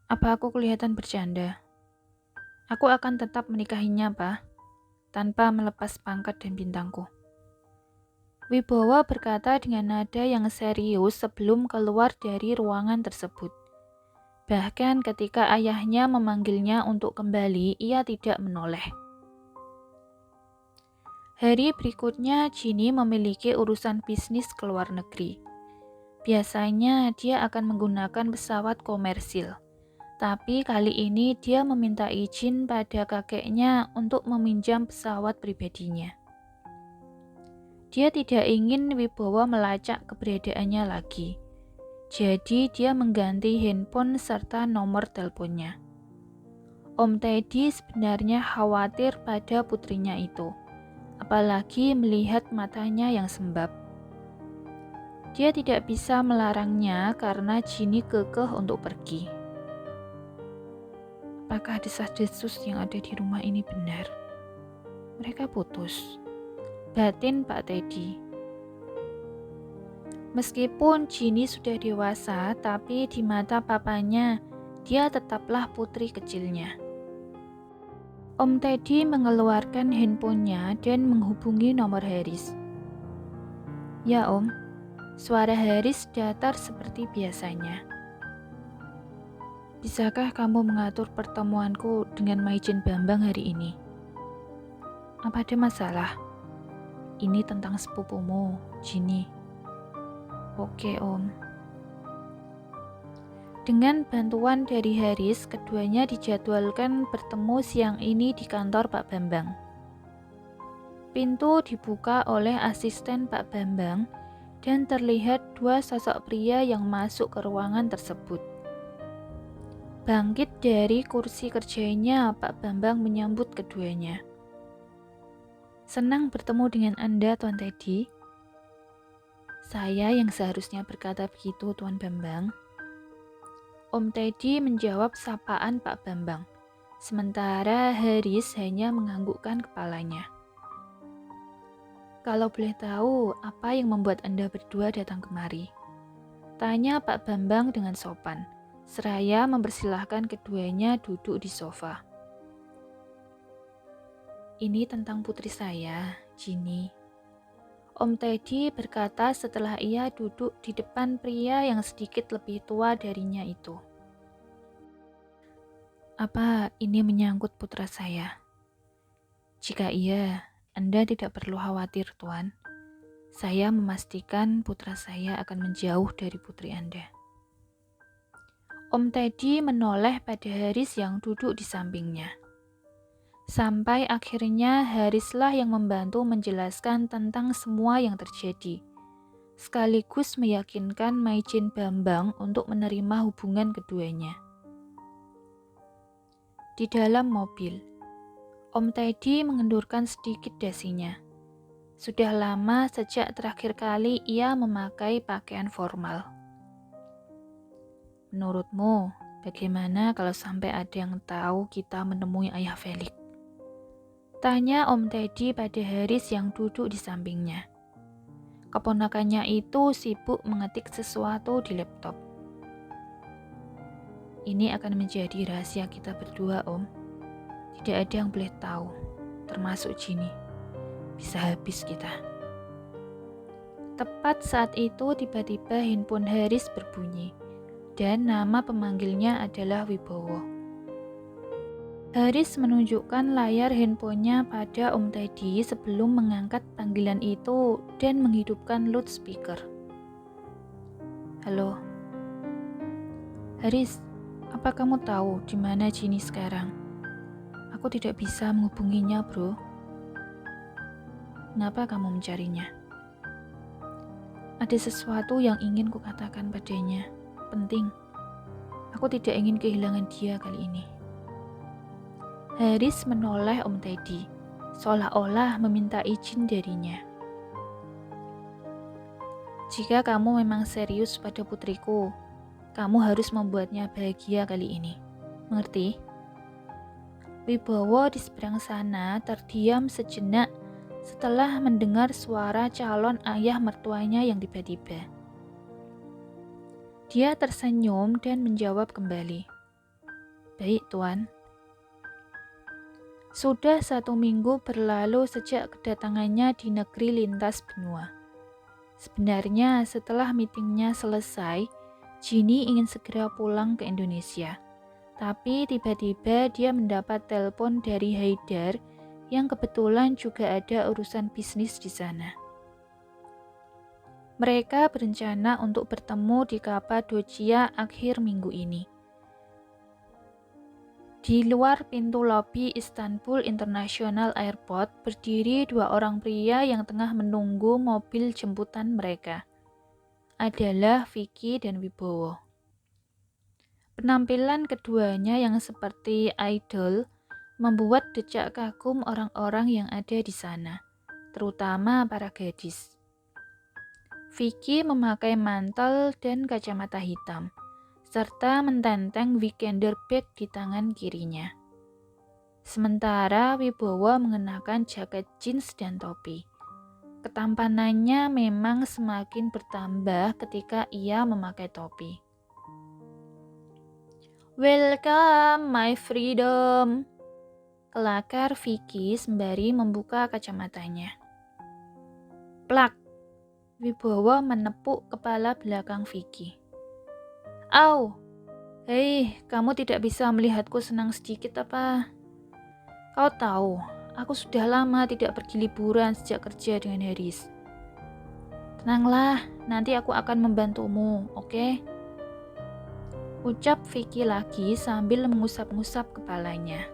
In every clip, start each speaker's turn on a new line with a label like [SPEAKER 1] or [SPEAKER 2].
[SPEAKER 1] Apa aku kelihatan bercanda? Aku akan tetap menikahinya, Pak, tanpa melepas pangkat dan bintangku. Wibowo berkata dengan nada yang serius sebelum keluar dari ruangan tersebut. Bahkan ketika ayahnya memanggilnya untuk kembali, ia tidak menoleh. Hari berikutnya, Ginny memiliki urusan bisnis ke luar negeri. Biasanya dia akan menggunakan pesawat komersil. Tapi kali ini dia meminta izin pada kakeknya untuk meminjam pesawat pribadinya. Dia tidak ingin Wibowo melacak keberadaannya lagi. Jadi dia mengganti handphone serta nomor teleponnya. Om Teddy sebenarnya khawatir pada putrinya itu, apalagi melihat matanya yang sembab. Dia tidak bisa melarangnya karena Ginny kekeh untuk pergi. Apakah desas-desus yang ada di rumah ini benar? Mereka putus. Batin Pak Teddy. Meskipun Ginny sudah dewasa, tapi di mata papanya, dia tetaplah putri kecilnya. Om Teddy mengeluarkan handphonenya dan menghubungi nomor Haris. Ya Om, suara Haris datar seperti biasanya. Bisakah kamu mengatur pertemuanku dengan Maijen Bambang hari ini? Apa ada masalah? Ini tentang sepupumu, Ginny. Oke, Om. Dengan bantuan dari Haris, keduanya dijadwalkan bertemu siang ini di kantor Pak Bambang. Pintu dibuka oleh asisten Pak Bambang dan terlihat dua sosok pria yang masuk ke ruangan tersebut. Bangkit dari kursi kerjanya, Pak Bambang menyambut keduanya. Senang bertemu dengan Anda, Tuan Teddy. Saya yang seharusnya berkata begitu, Tuan Bambang. Om Teddy menjawab sapaan Pak Bambang, sementara Haris hanya menganggukkan kepalanya. Kalau boleh tahu, apa yang membuat Anda berdua datang kemari? Tanya Pak Bambang dengan sopan, seraya mempersilahkan keduanya duduk di sofa. Ini tentang putri saya, Ginny. Om Teddy berkata setelah ia duduk di depan pria yang sedikit lebih tua darinya itu. Apa ini menyangkut putra saya? Jika iya, Anda tidak perlu khawatir, Tuan. Saya memastikan putra saya akan menjauh dari putri Anda. Om Teddy menoleh pada Haris yang duduk di sampingnya. Sampai akhirnya Harislah yang membantu menjelaskan tentang semua yang terjadi, sekaligus meyakinkan Maijen Bambang untuk menerima hubungan keduanya. Di dalam mobil, Om Teddy mengendurkan sedikit dasinya. Sudah lama sejak terakhir kali ia memakai pakaian formal. Menurutmu, bagaimana kalau sampai ada yang tahu kita menemui ayah Felix? Tanya Om Teddy pada Haris yang duduk di sampingnya. Keponakannya itu sibuk mengetik sesuatu di laptop. Ini akan menjadi rahasia kita berdua, Om. Tidak ada yang boleh tahu, termasuk Ginny. Bisa habis kita. Tepat saat itu tiba-tiba handphone Haris berbunyi, dan nama pemanggilnya adalah Wibowo. Haris menunjukkan layar handphonenya pada Om Teddy sebelum mengangkat panggilan itu dan menghidupkan loudspeaker. Halo, Haris, apa kamu tahu di mana Ginny sekarang? Aku tidak bisa menghubunginya, bro. Kenapa kamu mencarinya? Ada sesuatu yang ingin kukatakan padanya. Penting. Aku tidak ingin kehilangan dia kali ini. Haris menoleh Om Teddy, seolah-olah meminta izin darinya. Jika kamu memang serius pada putriku, kamu harus membuatnya bahagia kali ini. Mengerti? Wibowo di seberang sana terdiam sejenak setelah mendengar suara calon ayah mertuanya yang tiba-tiba. Dia tersenyum dan menjawab kembali. Baik, Tuan. Sudah 1 minggu berlalu sejak kedatangannya di negeri lintas benua. Sebenarnya setelah meetingnya selesai, Ginny ingin segera pulang ke Indonesia. Tapi tiba-tiba dia mendapat telepon dari Haidar yang kebetulan juga ada urusan bisnis di sana. Mereka berencana untuk bertemu di Kapadocia akhir minggu ini. Di luar pintu lobi Istanbul International Airport berdiri 2 orang pria yang tengah menunggu mobil jemputan mereka. Adalah Vicky dan Wibowo. Penampilan keduanya yang seperti idol membuat decak kagum orang-orang yang ada di sana, terutama para gadis. Vicky memakai mantel dan kacamata hitam, serta mententeng weekender bag di tangan kirinya. Sementara Wibowo mengenakan jaket jeans dan topi. Ketampanannya memang semakin bertambah ketika ia memakai topi. "Welcome, my freedom," kelakar Vicky sembari membuka kacamatanya. Plak! Wibowo menepuk kepala belakang Vicky. "Au! Hei, kamu tidak bisa melihatku senang sedikit apa? Kau tahu, aku sudah lama tidak pergi liburan sejak kerja dengan Haris. Tenanglah, nanti aku akan membantumu, oke?" Ucap Vicky lagi sambil mengusap-ngusap kepalanya.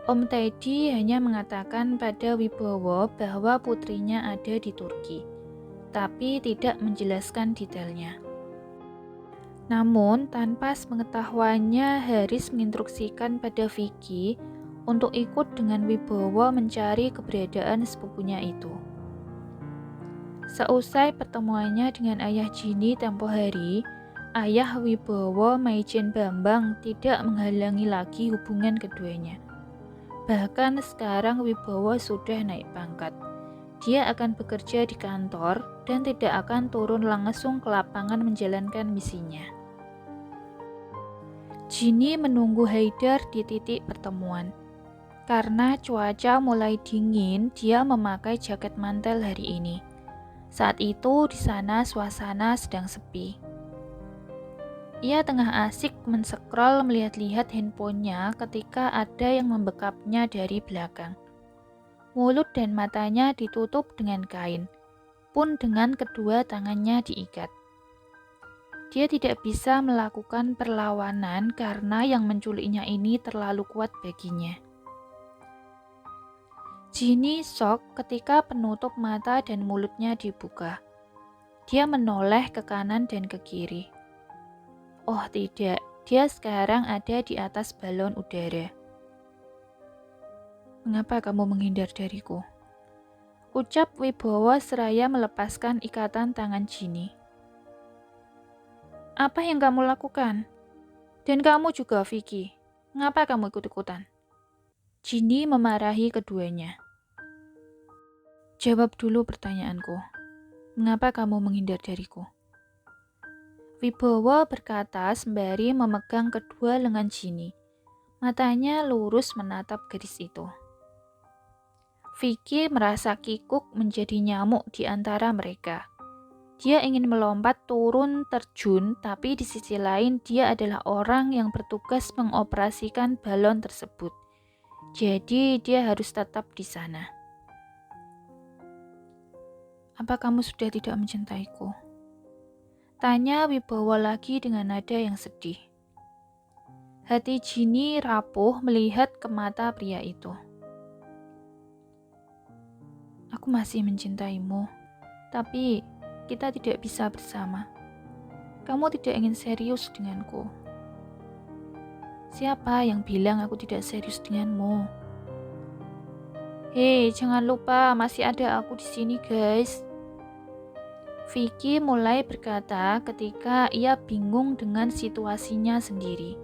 [SPEAKER 1] Om Teddy hanya mengatakan pada Wibowo bahwa putrinya ada di Turki, tapi tidak menjelaskan detailnya. Namun, tanpa sepengetahuannya, Haris menginstruksikan pada Vicky untuk ikut dengan Wibowo mencari keberadaan sepupunya itu. Seusai pertemuannya dengan ayah Ginny tempo hari, ayah Wibowo, Maijen Bambang, tidak menghalangi lagi hubungan keduanya. Bahkan sekarang Wibowo sudah naik pangkat. Dia akan bekerja di kantor dan tidak akan turun langsung ke lapangan menjalankan misinya. Ginny menunggu Haidar di titik pertemuan. Karena cuaca mulai dingin, dia memakai jaket mantel hari ini. Saat itu di sana suasana sedang sepi. Ia tengah asik mensekrol melihat-lihat handphonenya ketika ada yang membekapnya dari belakang. Mulut dan matanya ditutup dengan kain, pun dengan kedua tangannya diikat. Dia tidak bisa melakukan perlawanan karena yang menculiknya ini terlalu kuat baginya. Ginny shock ketika penutup mata dan mulutnya dibuka. Dia menoleh ke kanan dan ke kiri. Oh tidak, dia sekarang ada di atas balon udara. "Mengapa kamu menghindar dariku?" ucap Wibowo seraya melepaskan ikatan tangan Ginny. "Apa yang kamu lakukan? Dan kamu juga, Vicky. Mengapa kamu ikut-ikutan?" Ginny memarahi keduanya. "Jawab dulu pertanyaanku. Mengapa kamu menghindar dariku?" Wibowo berkata sembari memegang kedua lengan Ginny. Matanya lurus menatap gadis itu. Vicky merasa kikuk menjadi nyamuk di antara mereka. Dia ingin melompat turun terjun, tapi di sisi lain dia adalah orang yang bertugas mengoperasikan balon tersebut. Jadi dia harus tetap di sana. "Apa kamu sudah tidak mencintaiku?" tanya Wibowo lagi dengan nada yang sedih. Hati Ginny rapuh melihat ke mata pria itu. "Aku masih mencintaimu, tapi kita tidak bisa bersama. Kamu tidak ingin serius denganku." "Siapa yang bilang aku tidak serius denganmu?" "Hei, jangan lupa masih ada aku di sini, guys." Vicky mulai berkata ketika ia bingung dengan situasinya sendiri.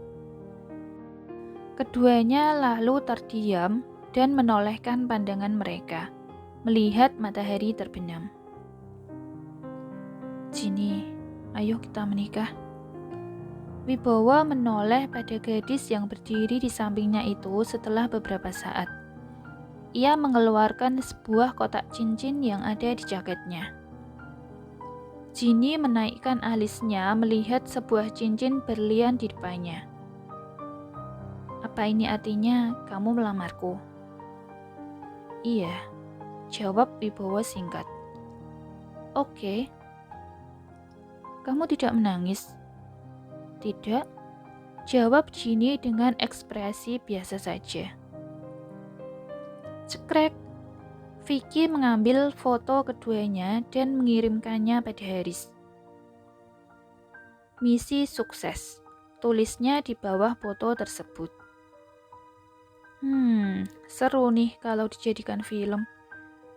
[SPEAKER 1] Keduanya lalu terdiam dan menolehkan pandangan mereka, melihat matahari terbenam. "Ginny, ayo kita menikah." Wibowo menoleh pada gadis yang berdiri di sampingnya itu setelah beberapa saat. Ia mengeluarkan sebuah kotak cincin yang ada di jaketnya. Ginny menaikkan alisnya melihat sebuah cincin berlian di depannya. Apa ini artinya kamu melamarku? Iya, jawab Wibowo singkat. Oke. Kamu tidak menangis? Tidak, jawab Ginny dengan ekspresi biasa saja. Cekrek. Vicky mengambil foto keduanya dan mengirimkannya pada Haris. Misi sukses, tulisnya di bawah foto tersebut. Seru nih kalau dijadikan film.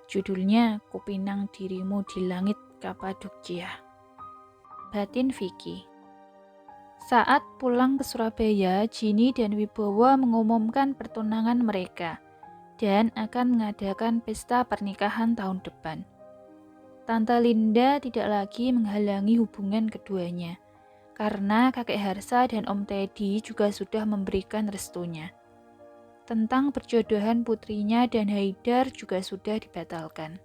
[SPEAKER 1] Judulnya Kupinang Dirimu di Langit Kapadokia. Batin Vicky. Saat pulang ke Surabaya, Ginny dan Wibowo mengumumkan pertunangan mereka dan akan mengadakan pesta pernikahan tahun depan. Tante Linda tidak lagi menghalangi hubungan keduanya, karena kakek Harsa dan Om Teddy juga sudah memberikan restunya. Tentang perjodohan putrinya dan Haidar juga sudah dibatalkan.